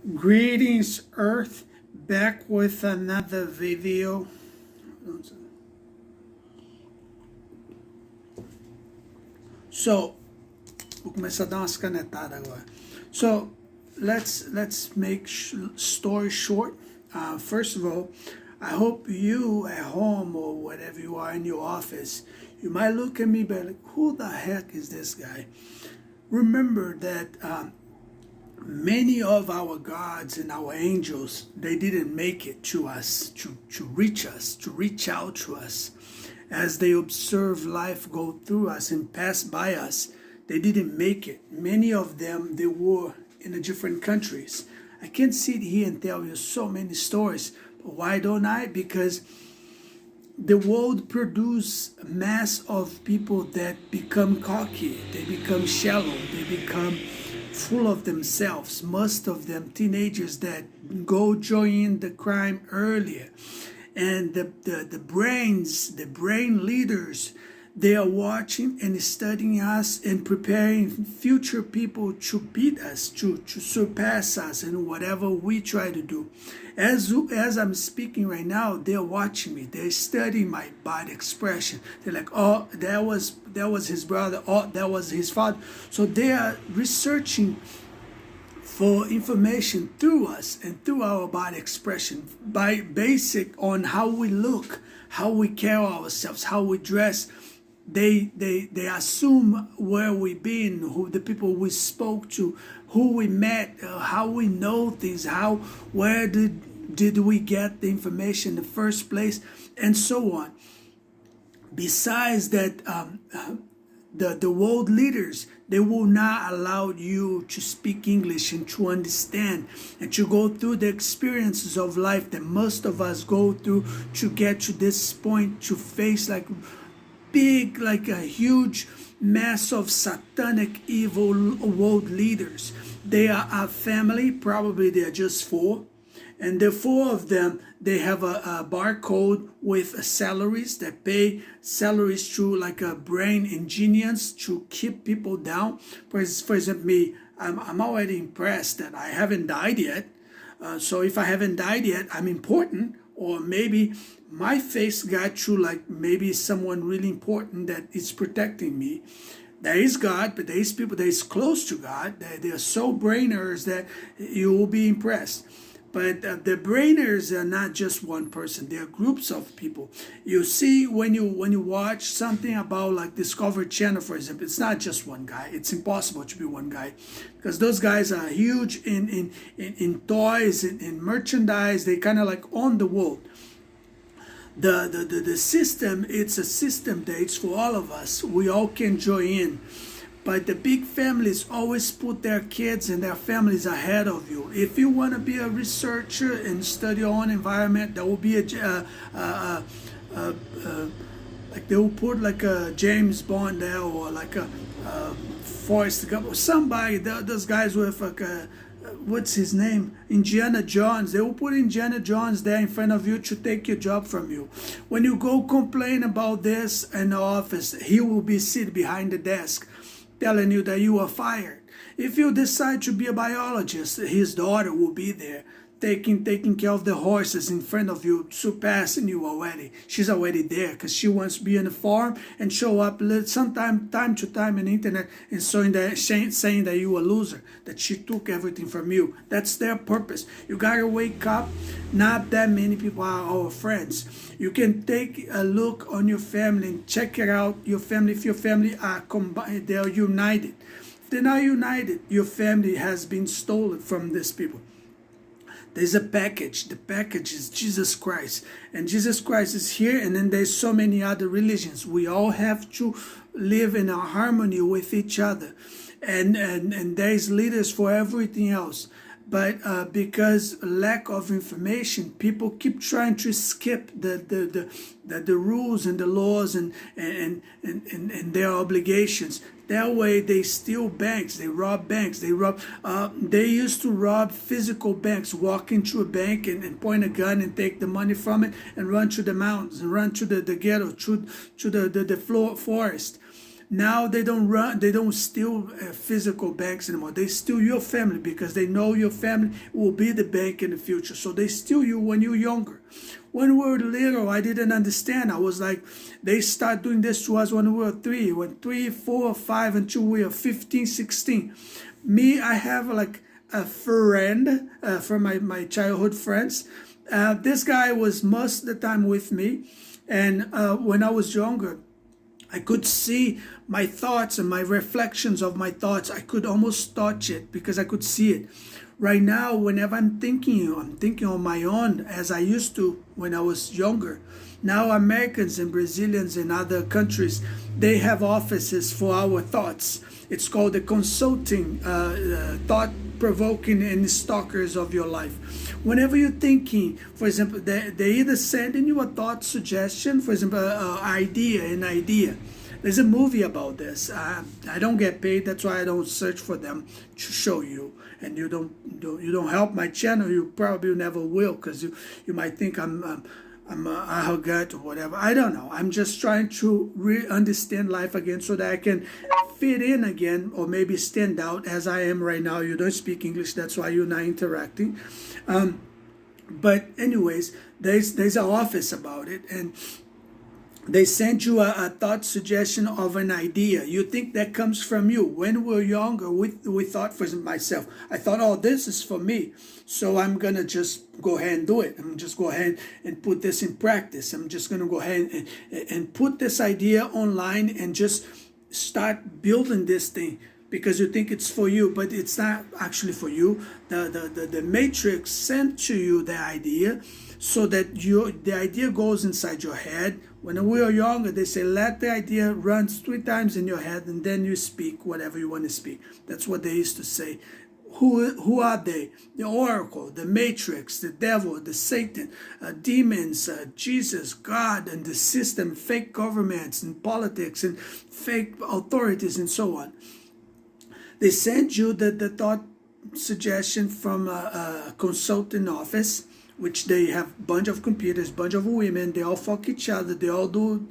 Greetings, Earth, back with another video. So, vou começar a dar umas canetadas agora. So, let's make story short. First of all, I hope you at home or whatever you are in your office, you might look at me and be like, who the heck is this guy? Remember that many of our gods and our angels, they didn't make it to us, to reach out to us. As they observe life go through us and pass by us, they didn't make it. Many of them, they were in different countries. I can't sit here and tell you so many stories, but why don't I? Because the world produces a mass of people that become cocky, they become shallow, they become full of themselves. Most of them teenagers that go join the crime earlier. And the brain leaders, they are watching and studying us and preparing future people to beat us, to surpass us in whatever we try to do. As I'm speaking right now, they're watching me. They're studying my body expression. They're like, oh, that was his brother. Oh, that was his father. So they are researching for information through us and through our body expression, by basic on how we look, how we carry ourselves, how we dress. They assume where we've been, who the people we spoke to, who we met, how we know things, where did we get the information in the first place, and so on. Besides that, the world leaders, they will not allow you to speak English and to understand and to go through the experiences of life that most of us go through to get to this point, to face like a huge mass of satanic evil world leaders. They are a family, probably they are just four. And the four of them, they have a barcode with salaries that pay salaries through like a brain engineers to keep people down. For example, me, I'm already impressed that I haven't died yet. So if I haven't died yet, I'm important. Or maybe my face got through like maybe someone really important that is protecting me. There is God, but there is people that is close to God. They are so brainers that you will be impressed. But the brainers are not just one person. They are groups of people. You see, when you watch something about like Discovery Channel, for example, it's not just one guy. It's impossible to be one guy, because those guys are huge in toys, in merchandise. They kind of like own the world. The system, it's a system that it's for all of us. We all can join in. But the big families always put their kids and their families ahead of you. If you want to be a researcher and study your own environment, there will be like they will put like a James Bond there, or like a Forrest Gump, or somebody. Those guys with like a, what's his name? Indiana Jones. They will put Indiana Jones there in front of you to take your job from you. When you go complain about this in the office, he will be sitting behind the desk telling you that you are fired. If you decide to be a biologist, his daughter will be there taking care of the horses in front of you, surpassing you already. She's already there because she wants to be on the farm and show up time to time on the internet and saying that you a loser, that she took everything from you. That's their purpose. You gotta wake up. Not that many people are our friends. You can take a look on your family and check it out. Your family, if your family are combined, they are united. If they're not united, your family has been stolen from these people. There's a package. The package is Jesus Christ. And Jesus Christ is here, and then there's so many other religions. We all have to live in a harmony with each other. And there's leaders for everything else. But because lack of information, people keep trying to skip the rules and the laws and their obligations. That way, they steal banks, they rob banks, they used to rob physical banks, walk into a bank and point a gun and take the money from it and run to the mountains and run to the ghetto, to the forest. Now they don't steal physical banks anymore. They steal your family because they know your family will be the bank in the future. So they steal you when you're younger. When we were little, I didn't understand. I was like, they start doing this to us when we were 3, when 3, 4, 5, until we are 15, 16. Me, I have like a friend from my childhood friends. This guy was most of the time with me. And when I was younger, I could see my thoughts and my reflections of my thoughts. I could almost touch it because I could see it. Right now, whenever I'm thinking on my own as I used to when I was younger. Now Americans and Brazilians and other countries, they have offices for our thoughts. It's called the consulting, thought-provoking and stalkers of your life. Whenever you're thinking, for example, they either sending you a thought suggestion, for example, an idea. There's a movie about this. I don't get paid, that's why I don't search for them to show you. And you don't help my channel. You probably never will, because you might think I'm arrogant or whatever. I don't know. I'm just trying to understand life again so that I can fit in again, or maybe stand out as I am right now. You don't speak English, that's why you're not interacting. But anyways, there's an office about it, and they send you a thought suggestion of an idea. You think that comes from you. When we were younger, we thought, for myself, I thought, oh, this is for me. So I'm going to just go ahead and do it. I'm just go ahead and put this in practice. I'm just going to go ahead and put this idea online and just start building this thing, because you think it's for you, but it's not actually for you. The matrix sent to you the idea so that the idea goes inside your head. When we were younger, they say, let the idea run 3 times in your head and then you speak whatever you want to speak. That's what they used to say. Who are they? The oracle, the matrix, the devil, the Satan, demons, Jesus, God, and the system, fake governments and politics and fake authorities and so on. They send you the thought suggestion from a consulting office, which they have a bunch of computers, bunch of women, they all fuck each other, they all do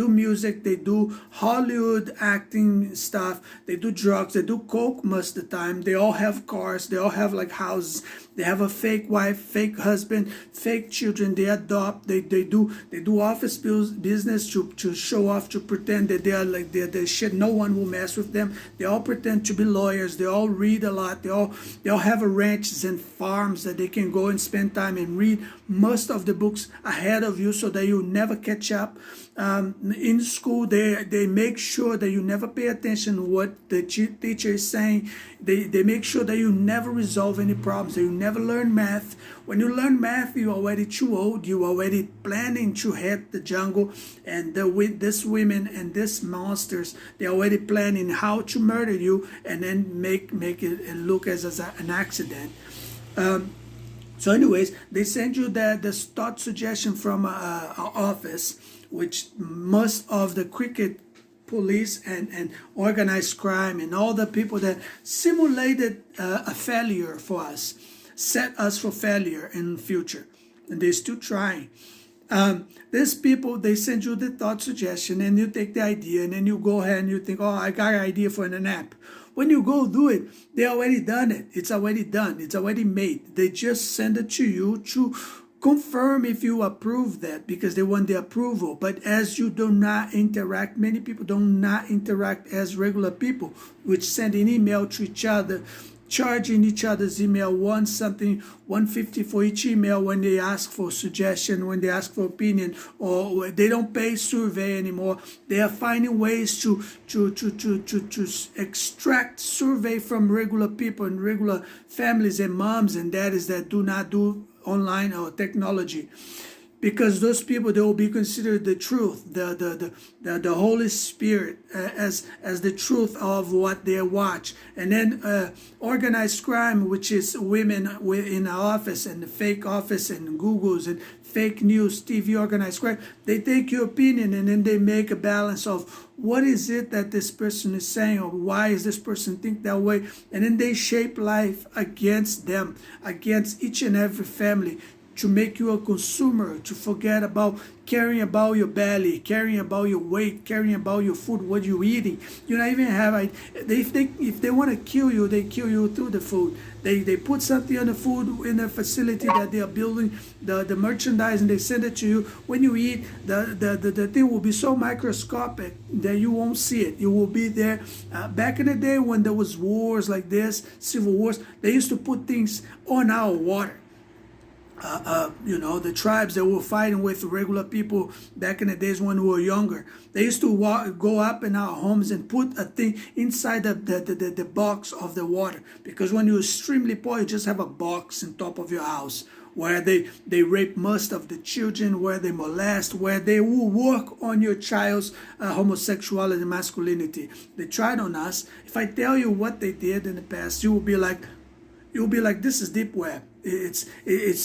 music, they do Hollywood acting stuff, they do drugs, they do coke most of the time, they all have cars, they all have like houses, they have a fake wife, fake husband, fake children, they adopt, they do office business to show off, to pretend that they're shit, no one will mess with them, they all pretend to be lawyers, they all read a lot, they all have ranches and farms that they can go and spend time and read most of the books ahead of you so that you never catch up. In school, they make sure that you never pay attention to what the teacher is saying. They make sure that you never resolve any problems, that you never learn math. When you learn math, you're already too old. You're already planning to hit the jungle, and with these women and these monsters, they're already planning how to murder you and then make it look as an accident. So anyways, they send you the thought suggestion from an office, which most of the cricket police and organized crime and all the people that simulated a failure for us, set us for failure in the future. And they're still trying. These people, they send you the thought suggestion and you take the idea and then you go ahead and you think, oh, I got an idea for an app. When you go do it, they already done it. It's already done. It's already made. They just send it to you to confirm if you approve that, because they want the approval. But as you do not interact, many people do not interact as regular people, which send an email to each other, charging each other's email $150 for each email when they ask for suggestion, when they ask for opinion, or they don't pay survey anymore. They are finding ways to extract survey from regular people and regular families and moms and daddies that do not do online or technology. Because those people, they will be considered the truth, the Holy Spirit as the truth of what they watch. And then organized crime, which is women in the office and the fake office and Googles and fake news, TV organized crime. They take your opinion and then they make a balance of what is it that this person is saying, or why is this person think that way? And then they shape life against them, against each and every family, to make you a consumer, to forget about caring about your belly, caring about your weight, caring about your food, what you're eating. You don't even have, if they want to kill you, they kill you through the food. They put something on the food in a facility that they are building, the merchandise, and they send it to you. When you eat, the thing will be so microscopic that you won't see it. You will be there. Back in the day when there was wars like this, civil wars, they used to put things on our water. The tribes that were fighting with regular people back in the days when we were younger, they used to go up in our homes and put a thing inside the box of the water, because when you're extremely poor, you just have a box on top of your house where they rape most of the children, where they molest, where they will work on your child's homosexuality and masculinity. They tried on us. If I tell you what they did in the past, you'll be like, this is deep web. It's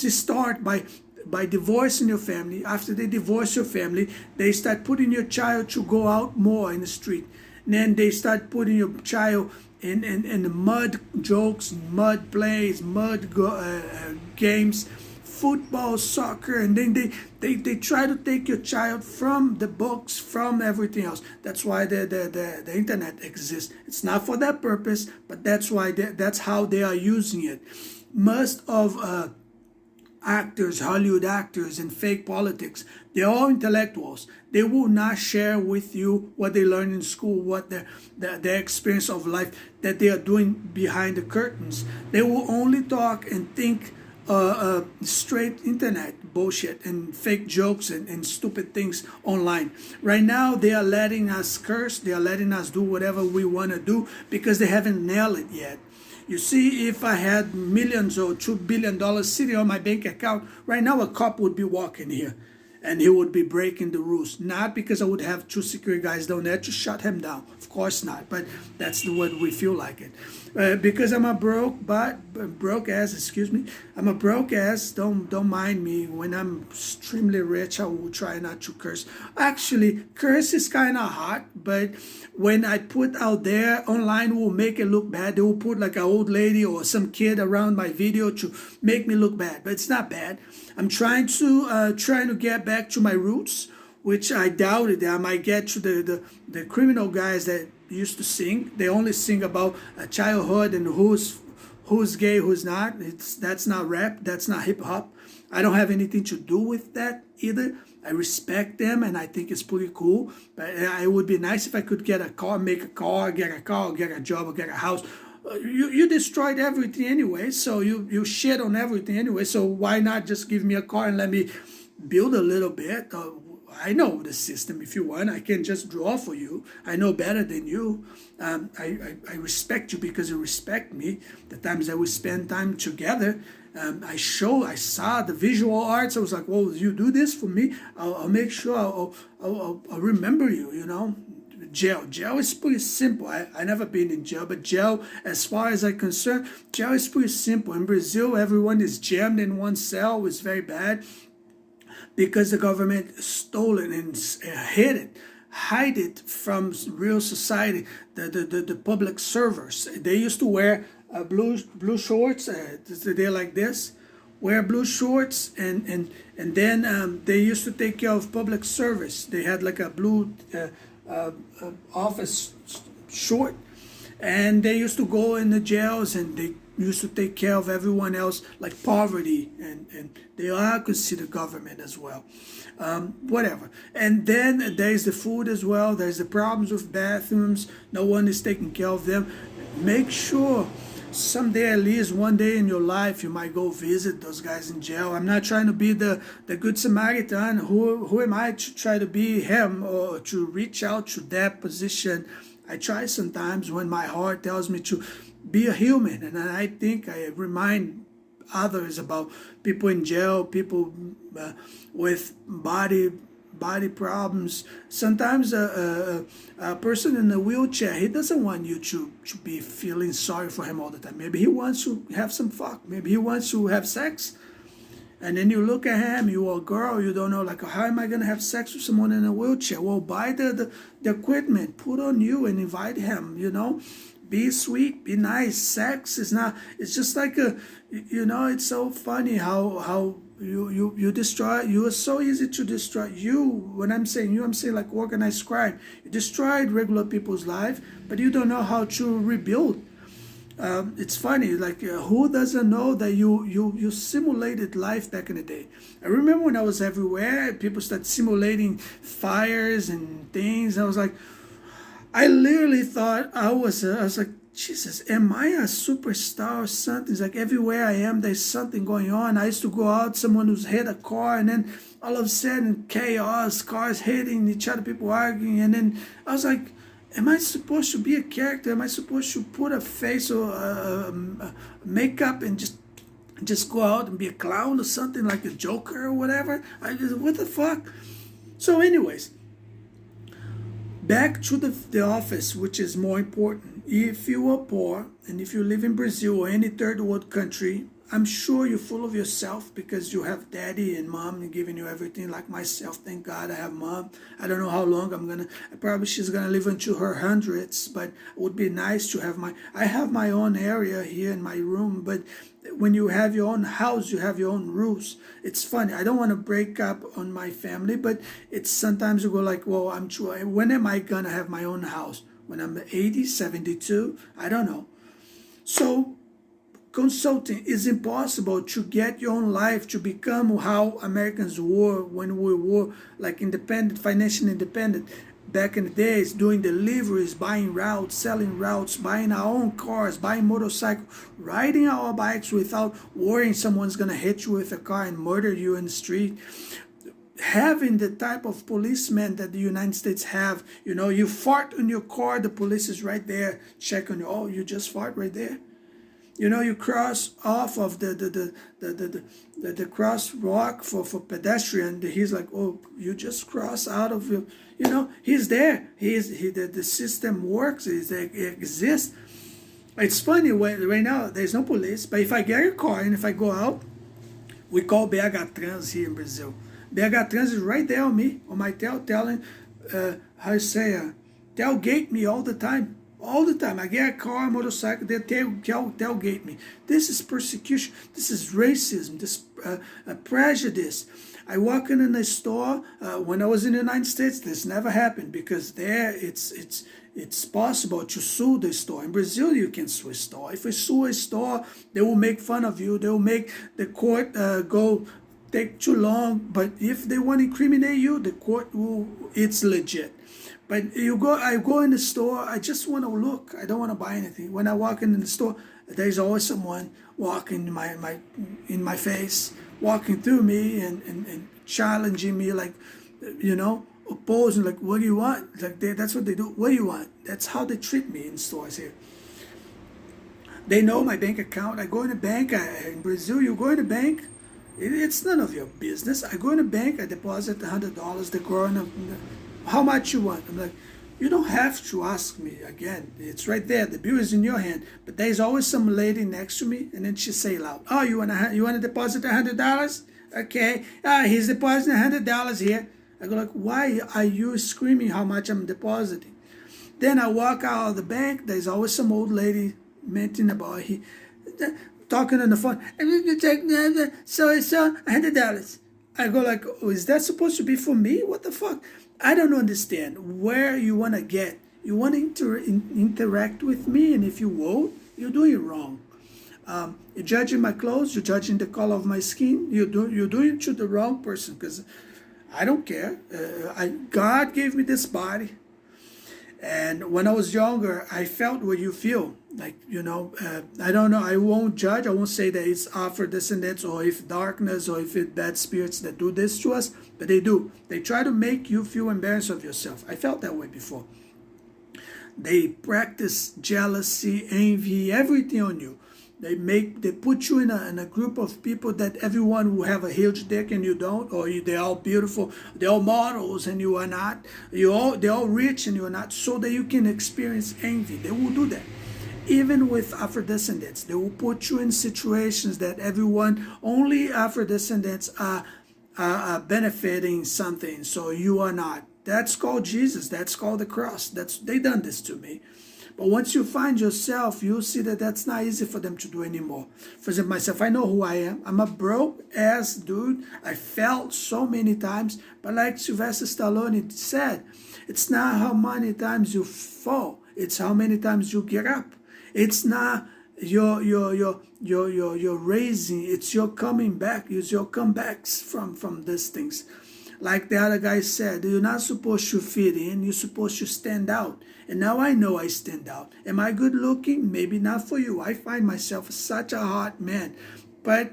just start by divorcing your family. After they divorce your family, they start putting your child to go out more in the street. And then they start putting your child in the mud jokes, mud plays, mud games, football, soccer, and then they try to take your child from the books, from everything else. That's why the internet exists. It's not for that purpose, but that's how they are using it. Most of actors, Hollywood actors, and fake politics, they're all intellectuals. They will not share with you what they learn in school, what their experience of life that they are doing behind the curtains. They will only talk and think straight internet bullshit and fake jokes and stupid things online. Right now, they are letting us curse. They are letting us do whatever we want to do because they haven't nailed it yet. You see, if I had millions or $2 billion sitting on my bank account, right now a cop would be walking here and he would be breaking the rules. Not because I would have 2 security guys down there to shut him down. Of course not, but that's the way we feel like it. Because I'm a broke ass, I'm a broke ass, don't mind me. When I'm extremely rich, I will try not to curse. Actually, curse is kind of hot, but when I put out there, online will make it look bad. They will put like an old lady or some kid around my video to make me look bad, but it's not bad. I'm trying to get back to my roots, which I doubted that I might get to the criminal guys that used to sing. They only sing about childhood and who's gay, who's not. That's not rap. That's not hip hop. I don't have anything to do with that either. I respect them and I think it's pretty cool. But it would be nice if I could get a car, make a car, get a job, or get a house. You destroyed everything anyway, so you shit on everything anyway. So why not just give me a car and let me build a little bit? I know the system. If you want, I can just draw for you. I know better than you. I respect you because you respect me. The times that we spend time together, I saw the visual arts. I was like, well, you do this for me, I'll make sure I'll remember you, Jail is pretty simple. I never been in jail, but jail, as far as I'm concerned, jail is pretty simple. In Brazil, everyone is jammed in one cell. It's very bad because the government stole it and hide it from real society. The public servers, they used to wear blue shorts. They're like this, wear blue shorts, and then they used to take care of public service. They had like a blue office short, and they used to go in the jails and they used to take care of everyone else, like poverty, and they are considered government as well. Whatever. And then there's the food as well. There's the problems with bathrooms. No one is taking care of them. Make sure someday, at least one day in your life, you might go visit those guys in jail. I'm not trying to be the good Samaritan. Who am I to try to be him or to reach out to that position? I try sometimes when my heart tells me to be a human, and I think I remind others about people in jail, people with body problems. Sometimes a person in a wheelchair, he doesn't want you to be feeling sorry for him all the time. Maybe he wants to have some fuck. Maybe he wants to have sex. And then you look at him, you're a girl, you don't know, like, how am I going to have sex with someone in a wheelchair? Well, buy the equipment, put on you and invite him, Be sweet, be nice. Sex is not, it's just like it's so funny how You destroy. You are so easy to destroy. You, when I'm saying you, I'm saying like organized crime. You destroyed regular people's life, but you don't know how to rebuild. It's funny, like who doesn't know that you simulated life back in the day? I remember when I was everywhere, people started simulating fires and things. I was like, I literally thought I was like, Jesus, am I a superstar or something? It's like everywhere I am, there's something going on. I used to go out, someone who's hit a car, and then all of a sudden, chaos, cars hitting each other, people arguing, and then I was like, am I supposed to be a character? Am I supposed to put a face or makeup and just go out and be a clown or something like a Joker or whatever? What the fuck? So anyways, back to the office, which is more important. If you are poor and if you live in Brazil or any third world country, I'm sure you're full of yourself because you have daddy and mom giving you everything. Like myself, thank God I have mom. I don't know how long probably she's gonna live into her hundreds, but it would be nice to have I have my own area here in my room, but when you have your own house, you have your own rules. It's funny. I don't want to break up on my family, but it's sometimes you go like, well, when am I gonna have my own house? When I'm 80, 72? I don't know. So consulting is impossible to get your own life to become how Americans were when we were like independent, financially independent. Back in the days, doing deliveries, buying routes, selling routes, buying our own cars, buying motorcycles, riding our bikes without worrying someone's gonna hit you with a car and murder you in the street. Having the type of policemen that the United States have, you fart in your car, the police is right there checking you. Oh, you just fart right there. You cross off of the crosswalk for pedestrian. He's like, oh, you just cross out of your, he's there. The system works. It exists. It's funny right now there's no police, but if I get a car and if I go out, we call BH Trans here in Brazil. BH Trans is right there on me, on my telling, how you say, tailgate me all the time. All the time. I get a car, motorcycle, they tailgate me. This is persecution. This is racism. This prejudice. I walk in a store. When I was in the United States, this never happened because there it's possible to sue the store. In Brazil, you can sue a store. If you sue a store, they will make fun of you. They will make the court take too long. But if they want to incriminate you, the court will. It's legit. But I go in the store, I just want to look. I don't want to buy anything. When I walk in the store, there's always someone walking in my face, walking through me and challenging me, like, opposing, like, what do you want? Like that's what they do. What do you want? That's how they treat me in stores here. They know my bank account. I go in the bank. In Brazil, you go in the bank, it's none of your business. I go in the bank, I deposit $100. They go in how much you want? I'm like, you don't have to ask me again. It's right there. The bill is in your hand. But there's always some lady next to me, and then she say loud, "Oh, you wanna deposit $100? Okay. He's depositing $100 here." I go like, why are you screaming how much I'm depositing? Then I walk out of the bank. There's always some old lady mentioning about talking on the phone. So $100. I go like, oh, is that supposed to be for me? What the fuck? I don't understand where you want to get. You want to interact with me, and if you won't, you're doing it wrong. You're judging my clothes. You're judging the color of my skin. You're doing it to the wrong person because I don't care. God gave me this body. And when I was younger, I felt what you feel. Like, I don't know. I won't judge. I won't say that it's Afro-descendants or if darkness or if it's bad spirits that do this to us. But they do. They try to make you feel embarrassed of yourself. I felt that way before. They practice jealousy, envy, everything on you. They put you in a group of people that everyone will have a huge dick and you don't, or they're all beautiful, they're all models and you are not. They're all rich and you are not, so that you can experience envy. They will do that. Even with Afro-descendants, they will put you in situations that only Afro-descendants are benefiting something, so you are not. That's called Jesus. That's called the cross. They done this to me. But once you find yourself, you'll see that that's not easy for them to do anymore. For example, myself, I know who I am. I'm a broke ass dude. I failed so many times. But like Sylvester Stallone said, it's not how many times you fall, it's how many times you get up. It's not your raising, it's your coming back, it's your comebacks from these things. Like the other guy said, you're not supposed to fit in, you're supposed to stand out. And now I know I stand out. Am I good looking? Maybe not for you. I find myself such a hot man. But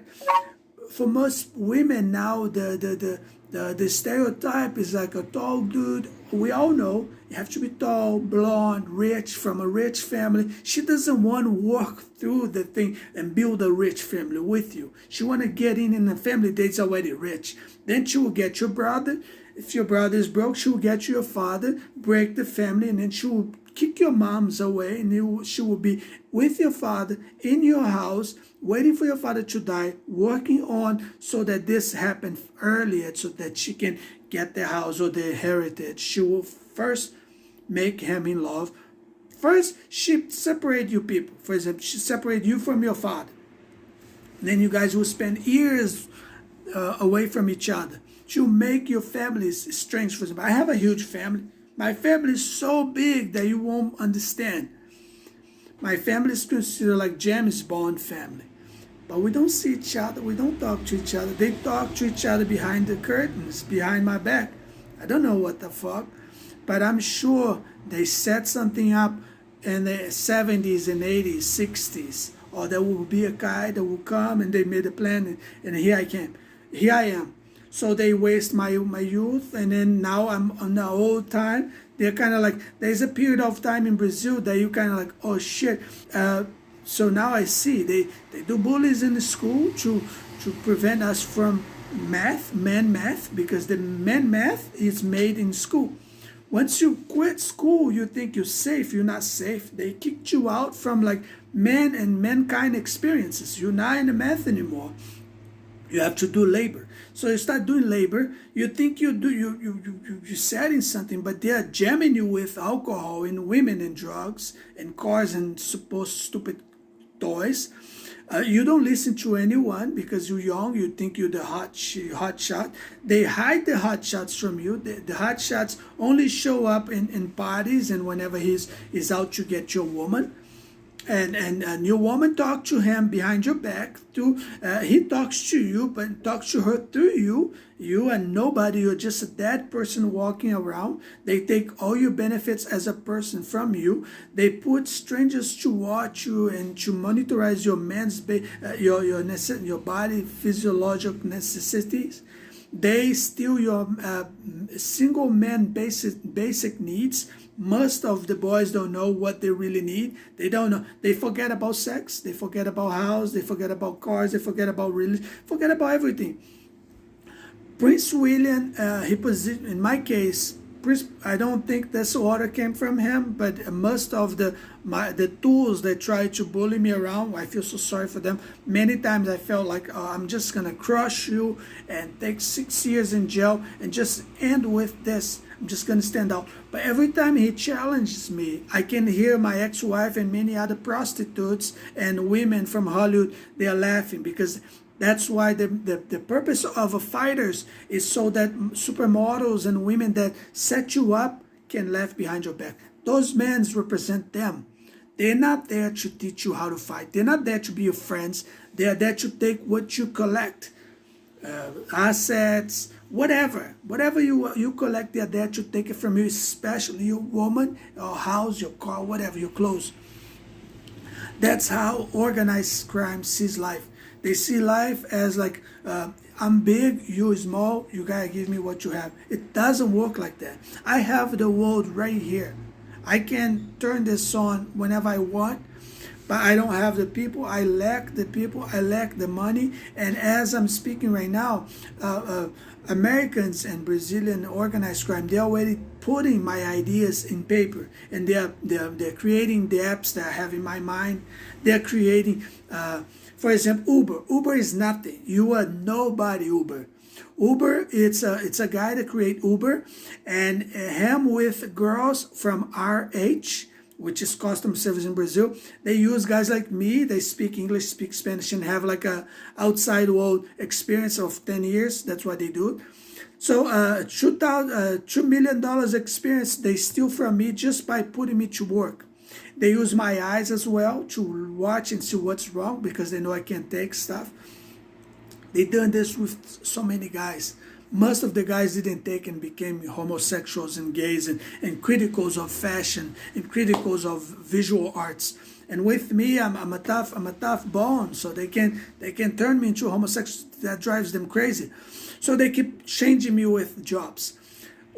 for most women now, the stereotype is like a tall dude. We all know you have to be tall, blonde, rich, from a rich family. She doesn't want to walk through the thing and build a rich family with you. She want to get in a family that's already rich. Then she will get your brother. If your brother is broke, she will get your father, break the family, and then she will kick your moms away, and she will be with your father in your house, waiting for your father to die, working on so that this happened earlier so that she can get the house or the heritage. She will first make him in love. First, she separate you people. For example, she separate you from your father. Then you guys will spend years away from each other. She'll make your families strange. For example, I have a huge family. My family is so big that you won't understand. My family is considered like James Bond family. But we don't see each other. We don't talk to each other. They talk to each other behind the curtains, behind my back. I don't know what the fuck. But I'm sure they set something up in the 70s and 80s, 60s. Or there will be a guy that will come and they made a plan and here I came. Here I am. So they waste my youth, and then now I'm on the old time. They're kind of like, there's a period of time in Brazil that you kind of like, oh shit. So now I see they do bullies in the school to prevent us from men math, because the men math is made in school. Once you quit school, you think you're safe. You're not safe. They kicked you out from like men and mankind experiences. You're not in the math anymore. You have to do labor. So you start doing labor. You think you're setting something, but they are jamming you with alcohol and women and drugs and cars and supposed stupid toys. You don't listen to anyone because you're young. You think you're the hot shot. They hide the hot shots from you. The hot shots only show up in parties and whenever he's out to get your woman. And your woman talks to him behind your back. He talks to you, but talks to her through you. You and nobody. You're just a dead person walking around. They take all your benefits as a person from you. They put strangers to watch you and to monitorize your body physiological necessities. They steal your single man basic needs. Most of the boys don't know what they really need. They don't know. They forget about sex. They forget about house. They forget about cars. They forget about religion. Forget about everything. Prince William, in my case, I don't think this order came from him, but most of the tools that try to bully me around, I feel so sorry for them. Many times I felt like, I'm just going to crush you and take 6 years in jail and just end with this. I'm just going to stand out. But every time he challenges me, I can hear my ex-wife and many other prostitutes and women from Hollywood, they are laughing because that's why the purpose of a fighters is so that supermodels and women that set you up can laugh behind your back. Those men represent them. They're not there to teach you how to fight. They're not there to be your friends. They're there to take what you collect. Assets, whatever you collect, they're there to take it from you, especially your woman, your house, your car, whatever, your clothes. That's how organized crime sees life. They see life as like, I'm big, you're small, you gotta give me what you have. It doesn't work like that. I have the world right here. I can turn this on whenever I want, but I don't have the people. I lack the people. I lack the money. And as I'm speaking right now, Americans and Brazilian organized crime, they're already putting my ideas in paper, and they're creating the apps that I have in my mind. They're creating, for example, Uber. Uber is nothing. You are nobody. Uber, it's a guy that create Uber, and him with girls from our age. which is customer service in Brazil. They use guys like me. They speak English, speak Spanish, and have like a outside world experience of 10 years. That's why they do. So $2 million experience they steal from me just by putting me to work. They use my eyes as well to watch and see what's wrong because they know I can't take stuff. They done this with so many guys. Most of the guys didn't take and became homosexuals and gays and criticals of fashion and criticals of visual arts. And with me, I'm a tough bone, so they can turn me into a homosexual. That drives them crazy. So they keep changing me with jobs.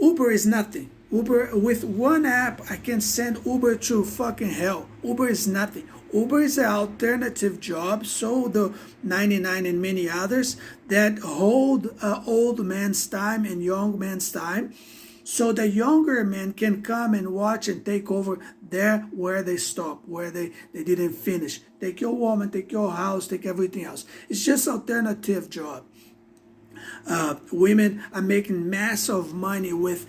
Uber is nothing. Uber, with one app, I can send Uber to fucking hell. Uber is nothing. Uber is an alternative job, so the 99 and many others that hold old man's time and young man's time, so the younger men can come and watch and take over there where they stop, where they didn't finish. Take your woman, take your house, take everything else. It's just alternative job. Women are making massive money with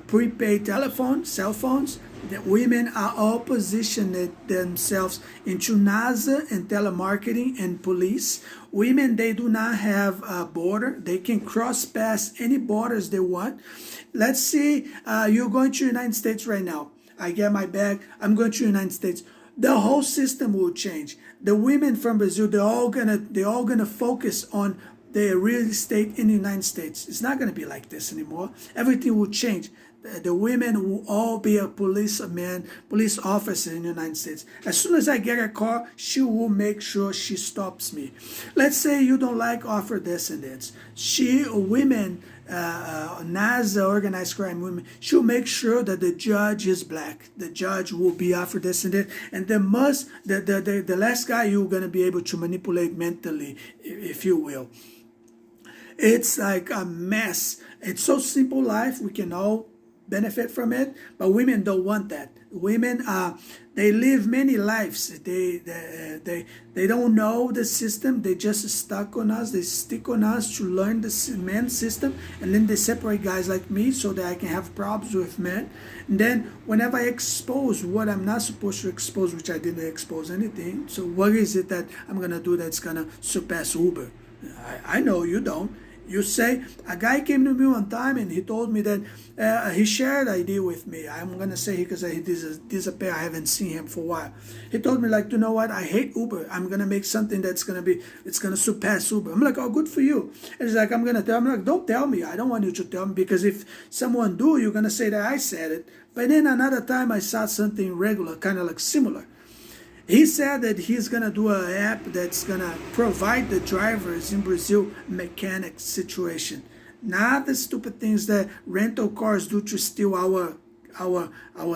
prepaid telephones, cell phones. The women are all positioned themselves into NASA and telemarketing and police. Women, they do not have a border. They can cross past any borders they want. Let's say you're going to the United States right now. I get my bag. I'm going to the United States. The whole system will change. The women from Brazil, they're all gonna focus on the real estate in the United States. It's not going to be like this anymore. Everything will change. The women will all be a policeman, police officer in the United States. As soon as I get a car, she will make sure she stops me. Let's say you don't like Afro-descendants. Women, NASA, organized crime women, she'll make sure that the judge is black. The judge will be Afro-descendant, and the last guy you're going to be able to manipulate mentally, if you will. It's like a mess. It's so simple life. We can all benefit from it, but women don't want that. Women, they live many lives. They don't know the system. They just stuck on us. They stick on us to learn the men's system, and then they separate guys like me so that I can have problems with men. And then whenever I expose what I'm not supposed to expose, which I didn't expose anything, so what is it that I'm gonna do that's gonna surpass Uber? I know you don't. You say, a guy came to me one time and he told me that he shared idea with me. I'm going to say because he disappeared. I haven't seen him for a while. He told me like, you know what? I hate Uber. I'm going to make something that's going to surpass Uber. I'm like, oh, good for you. And he's like, I'm going to tell him. I'm like, don't tell me. I don't want you to tell me because if someone do, you're going to say that I said it. But then another time I saw something regular, kind of like similar. He said that he's going to do an app that's going to provide the drivers in Brazil mechanic situation. Not the stupid things that rental cars do to steal our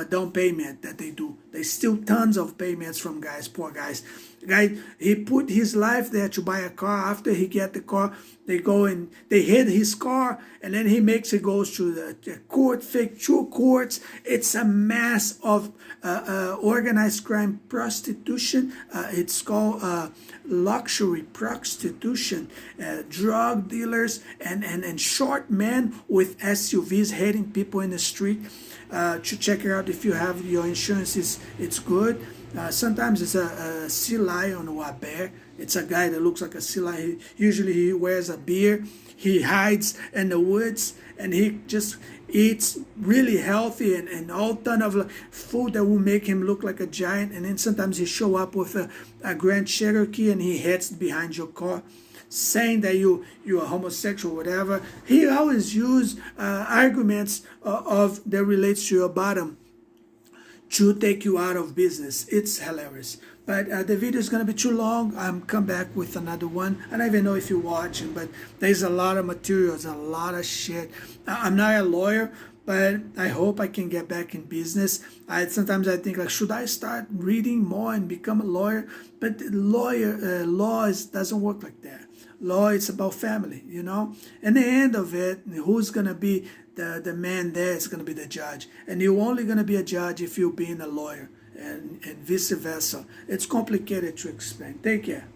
down payment that they do. They steal tons of payments from guys, poor guys. Guy, he put his life there to buy a car. After he get the car, they go and they hit his car, and then he goes to the court, fake true courts. It's a mass of organized crime prostitution. It's called luxury prostitution, drug dealers, and short men with SUVs hitting people in the street. To check it out if you have your insurance, it's good. Sometimes it's a sea lion or a bear. It's a guy that looks like a sea lion. Usually he wears a beard. He hides in the woods and he just eats really healthy and all ton of food that will make him look like a giant. And then sometimes he show up with a Grand Cherokee and he heads behind your car, saying that you're homosexual, whatever. He always use arguments that relates to your bottom to take you out of business. It's hilarious. But the video is going to be too long. I'm come back with another one. I don't even know if you're watching, but there's a lot of materials, a lot of shit. I'm not a lawyer, but I hope I can get back in business. Sometimes I think like, should I start reading more and become a lawyer? But law doesn't work like that. Law, it's about family, you know? And the end of it, who's going to be the man there is going to be the judge. And you're only going to be a judge if you're being a lawyer and vice versa. It's complicated to explain. Take care.